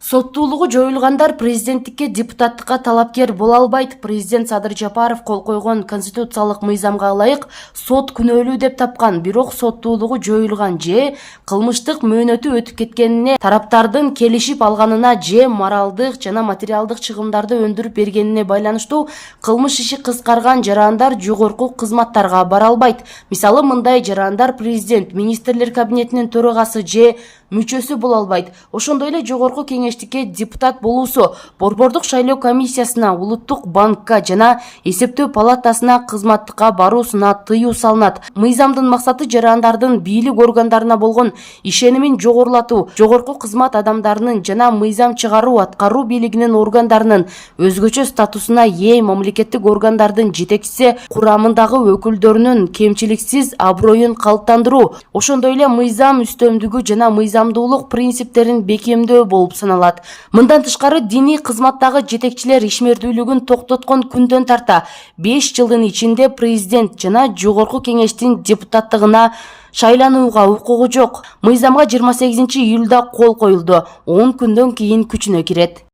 Соттуулугу жоюлгандар президенттикке депутаттыкка талапкер боло албайт. Президент Садыр Жапаров кол койгон конституциялык мыйзамга ылайык сот күнөөлүү деп тапкан. Бирок соттуулугу жоюлган же кылмыштык мөөнөтү өтүп кеткенине, тараптардын келишип алганына же моралдык жана материалдык чыгымдарды өндүрүп бергенине байланыштуу кылмыш иши кыскарган жарандар жогорку кызматтарга бара албайт. Мисалы, мындай жарандар президент, министрлер кабинетинин төрагасы же мүчөсү боло албайт. Ошондой эле жогорку кеңештикке депутат болуусу, борбордук шайлоо комиссиясына, улуттук банкка жана эсептөө палатасына кызматтыкка баруусуна тыюу салынат. Мыйзамдын максаты жарандардын бийлик органдарына болгон ишенимин жогорулатуу, жогорку кызмат адамдарынын жана мыйзам чыгаруу, аткаруу бийлигинин органдарынын өзгөчө статусуна ээ мамлекеттик органдардын жетекчиси курамындагы өкүлдөрүнүн кемчиликсиз аброюн калыптандыруу, ошондой эле мыйзам үстөмдүгү жана мыйзамдуулук принциптерин бекемдөө болуп саналат. Мындан тышкары, диний кызматтагы жетекчилер ишмердүүлүгүн токтоткон күндөн тарта 5 жылдын ичинде президент жана жогорку кеңештин депутаттыгына шайланууга укугу жок. Мыйзамга 28 июлда кол коюлду. 10 күндөн кийин күчүнө кирет.